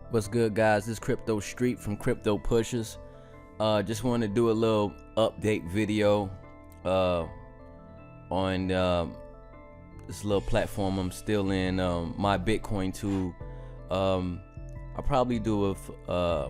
What's good, guys? This is Crypto Street from Crypto Pushers. Just wanted to do a little update video on this little platform I'm still in, MyBitcoinTube. I'll probably do a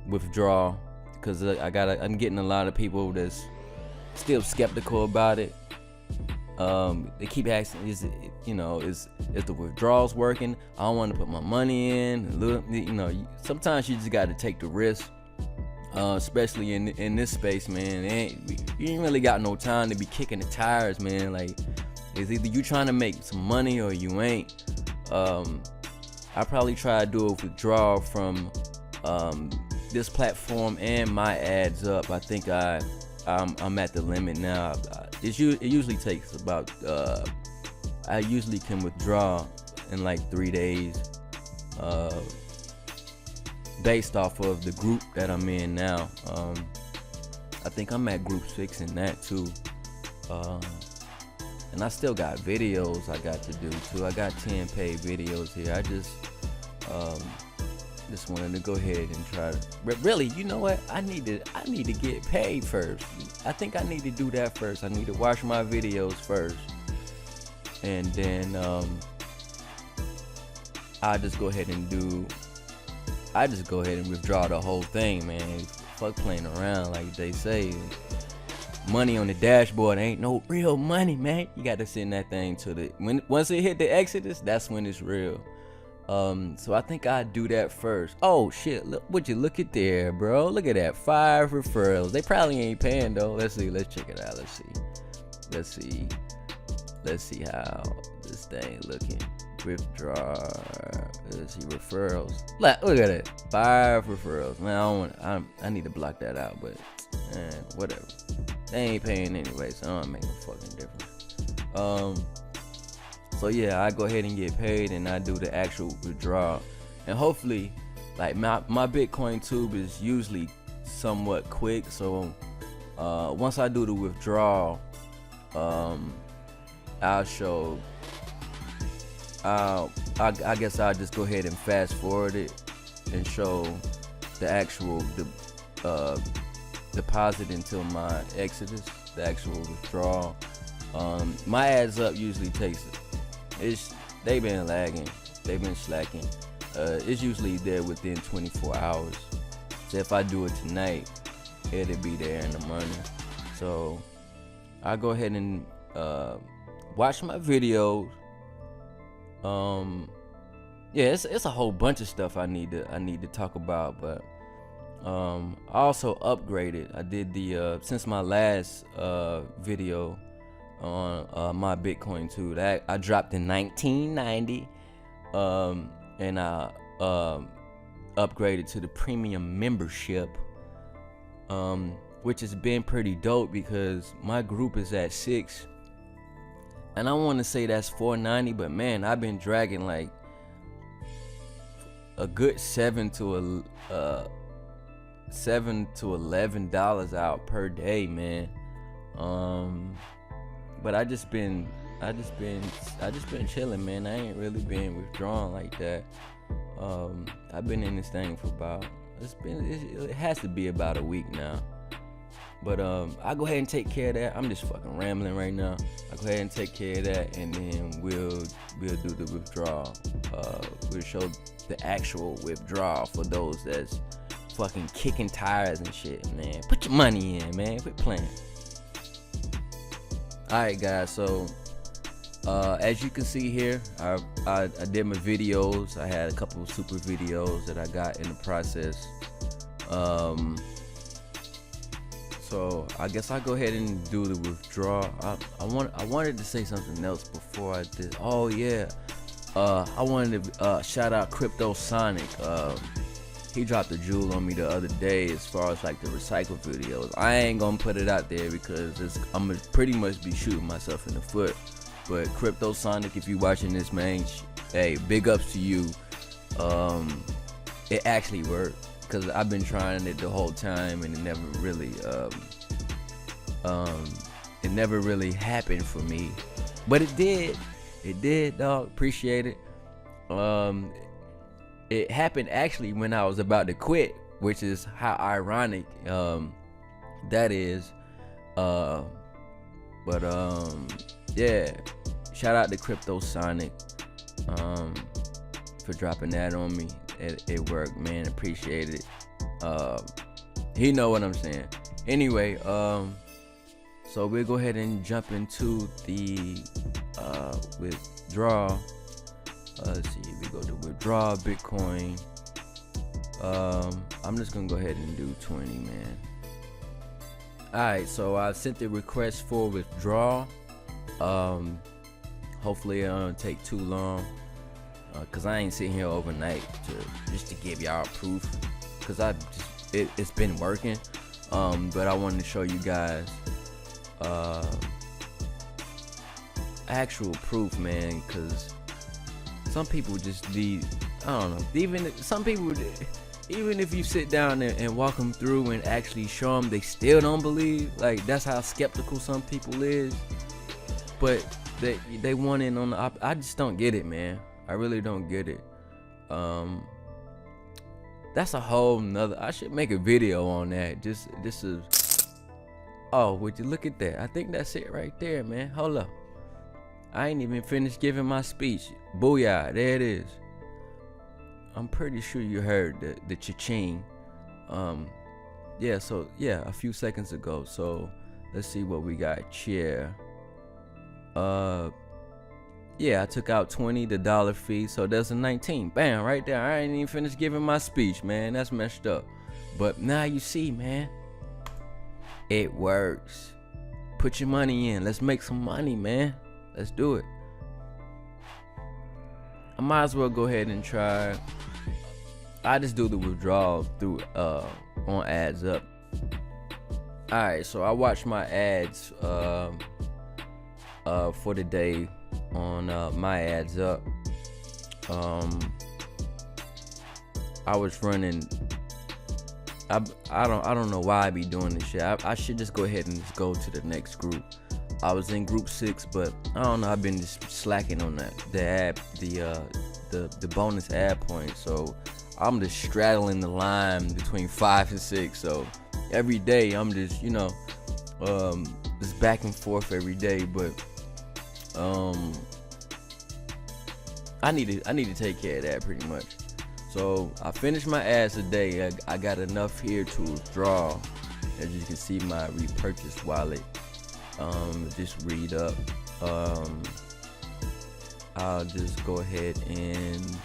withdrawal because I'm getting a lot of people that's still skeptical about it. They keep asking, is the withdrawals working? I don't want to put my money in. Sometimes you just got to take the risk, especially in this space, man. You ain't really got no time to be kicking the tires, man. Like, it's either you trying to make some money or you ain't. I probably try to do a withdrawal from this platform and Myaddsup. I think I'm at the limit now. It usually takes about I usually can withdraw in like 3 days, based off of the group that I'm in now. I think I'm at group 6 in that too, and I still got videos I got to do too. I got 10 paid videos here. I just wanted to go ahead and try to, but really, you know what, I need to get paid first. I think I need to do that first. I need to watch my videos first, and then I just go ahead and withdraw the whole thing, man. Fuck playing around, like they say. Money on the dashboard ain't no real money, man. You got to send that thing to once it hit the exodus, that's when it's real. So I think I'd do that first. Oh shit, would you look at there, bro? Look at that, 5 referrals. They probably ain't paying though. Let's check it out. Let's see how this thing looking. Withdraw. Let's see, referrals. Look at it, 5 referrals. Man, I need to block that out, but whatever. They ain't paying anyway, so it don't make no fucking difference. So yeah, I go ahead and get paid, and I do the actual withdrawal, and hopefully, like my MyBitcoinTube is usually somewhat quick. So once I do the withdrawal, I'll show. I guess I'll just go ahead and fast forward it and show the actual deposit until my exodus, the actual withdrawal. Myaddsup usually takes it. They've been lagging, they've been slacking. It's usually there within 24 hours. So if I do it tonight, it'll be there in the morning. So I go ahead and watch my videos. Yeah, it's a whole bunch of stuff I need to talk about, but I also upgraded. I did since my last video on MyBitcoinTube, I dropped in 1990, and I upgraded to the premium membership, which has been pretty dope because my group is at 6, and I want to say that's $4.90, but man, I've been dragging like a good $7 to $11 out per day, man. But I just been chilling, man. I ain't really been withdrawn like that. I've been in this thing for about, it has to be about a week now. But I'll go ahead and take care of that. I'm just fucking rambling right now. I'll go ahead and take care of that, and then we'll do the withdrawal. We'll show the actual withdrawal for those that's fucking kicking tires and shit, man. Put your money in, man. Quit playing. Alright guys, so as you can see here, I did my videos. I had a couple of super videos that I got in the process. So I guess I'll go ahead and do the withdrawal. I wanted to say something else before I did. Oh yeah, I wanted to shout out Crypto Sonic. He dropped a jewel on me the other day as far as like the recycle videos. I ain't gonna put it out there because I'm gonna pretty much be shooting myself in the foot. But Crypto Sonic, if you watching this, man, hey, big ups to you. It actually worked because I've been trying it the whole time, and it never really happened for me. But it did, dog. Appreciate it. it happened actually when I was about to quit, which is how ironic that is. Yeah, shout out to Crypto Sonic for dropping that on me. It worked, man. Appreciate it. He know what I'm saying. Anyway, so we'll go ahead and jump into the withdrawal. Let's see, we go to withdraw Bitcoin. I'm just gonna go ahead and do 20, man. Alright, so I sent the request for withdrawal. Hopefully it don't take too long, cause I ain't sitting here overnight just to give y'all proof, cause it's been working. But I wanted to show you guys actual proof, man, cause some people just need, I don't know, even some people, even if you sit down and walk them through and actually show them, they still don't believe. Like, that's how skeptical some people is. But they want in on the I just don't get it, man. I really don't get it. That's a whole nother, I should make a video on that. This is, oh, would you look at that? I think that's it right there, man. Hold up, I ain't even finished giving my speech. Booyah, there it is. I'm pretty sure you heard the cha-ching. Yeah, so yeah, a few seconds ago. So let's see what we got here. Yeah, I took out 20, the dollar fee, so there's a 19. Bam, right there. I ain't even finished giving my speech, man. That's messed up. But now you see, man, it works. Put your money in. Let's make some money, man. Let's do it. I might as well go ahead and try. I just do the withdrawal through on Myaddsup. Alright, so I watched my ads for the day on Myaddsup. I was running. I don't know why I be doing this shit. I should just go ahead and just go to the next group. I was in group 6, but I don't know. I've been just slacking on that. The bonus ad points. So I'm just straddling the line between 5 and 6. So every day I'm just, just back and forth every day. But I need to take care of that pretty much. So I finished my ads today. I got enough here to withdraw. As you can see, my repurchase wallet. Just read up. I'll just go ahead and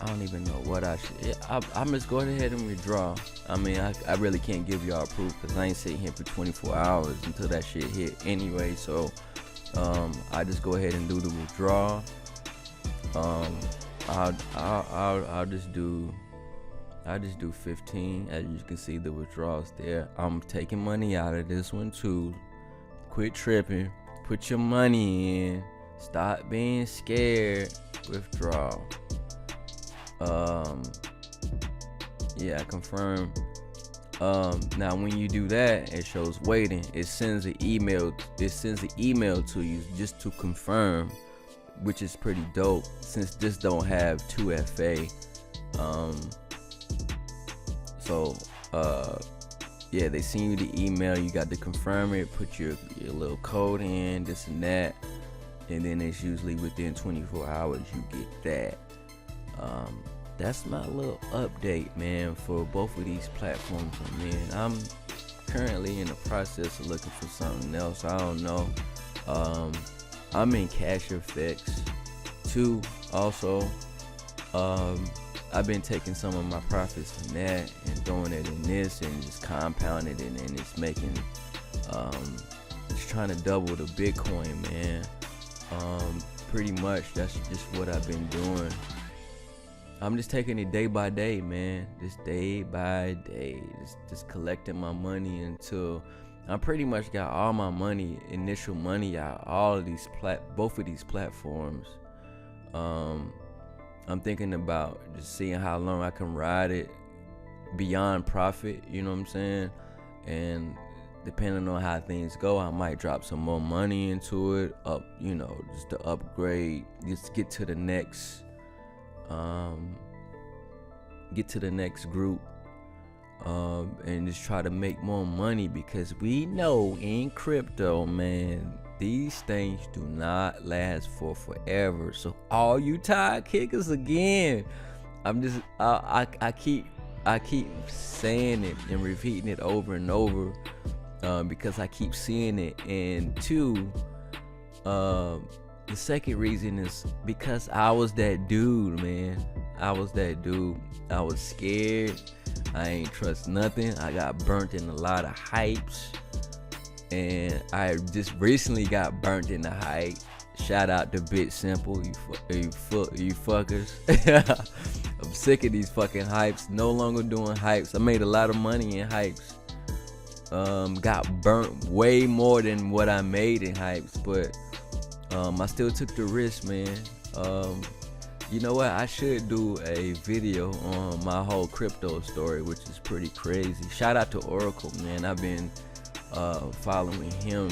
I don't even know what I should. I'm just going ahead and withdraw. I mean, I really can't give y'all proof because I ain't sitting here for 24 hours until that shit hit anyway. So I just go ahead and do the withdrawal. I'll just do 15. As you can see, the withdrawals there. I'm taking money out of this one too. Quit tripping. Put your money in. Stop being scared. Withdraw. Yeah, confirm. Now when you do that, it shows waiting. It sends an email. It sends an email to you just to confirm, which is pretty dope since this don't have 2FA. Yeah, they send you the email. You got to confirm it. Put your little code in, this and that, and then it's usually within 24 hours you get that. That's my little update, man, for both of these platforms I'm in. I'm currently in the process of looking for something else. I don't know. I'm in Cash Effects too also. I've been taking some of my profits from that and throwing it in this and just compounding it, and it's making just trying to double the Bitcoin, man. Pretty much that's just what I've been doing. I'm just taking it day by day, man. Just day by day. Just collecting my money until I pretty much got all my money, initial money out all of these both of these platforms. I'm thinking about just seeing how long I can ride it beyond profit, you know what I'm saying? And depending on how things go, I might drop some more money into it, just to upgrade, just get to the next get to the next group, and just try to make more money, because we know in crypto, man, these things do not last for forever. So all you tide kickers, again, I keep saying it and repeating it over and over, because I keep seeing it. And two, the second reason is because I was that dude, man. I was that dude. I was scared. I ain't trust nothing. I got burnt in a lot of hypes, and I just recently got burnt in the hype. Shout out to Bit Simple, you fuckers. I'm sick of these fucking hypes. No longer doing hypes. I made a lot of money in hypes. Got burnt way more than what I made in hypes, but I still took the risk, man. You know what? I should do a video on my whole crypto story, which is pretty crazy. Shout out to Oracle, man. I've been following him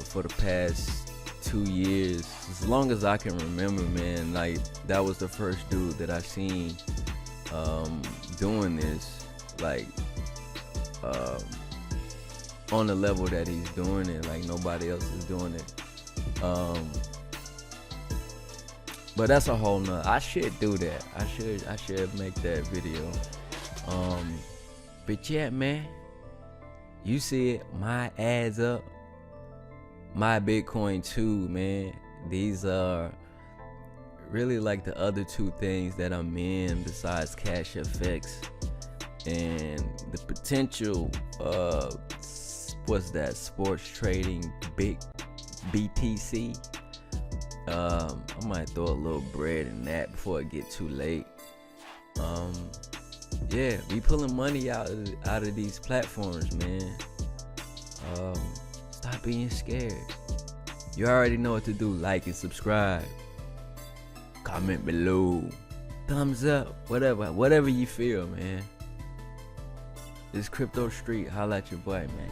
for the past 2 years, as long as I can remember, man. Like, that was the first dude that I seen doing this, like, on the level that he's doing it. Like, nobody else is doing it. But that's a whole nother. I should do that. I should make that video. But yeah, man, you see it. Myaddsup, MyBitcoinTube, man. These are really like the other two things that I'm in besides Cash FX, and the potential what's that, sports trading, big BTC. I might throw a little bread in that before it get too late. Yeah, we pulling money out of these platforms, man. Stop being scared. You already know what to do. Like and subscribe. Comment below. Thumbs up. Whatever you feel, man. This Crypto Street. Holla at your boy, man.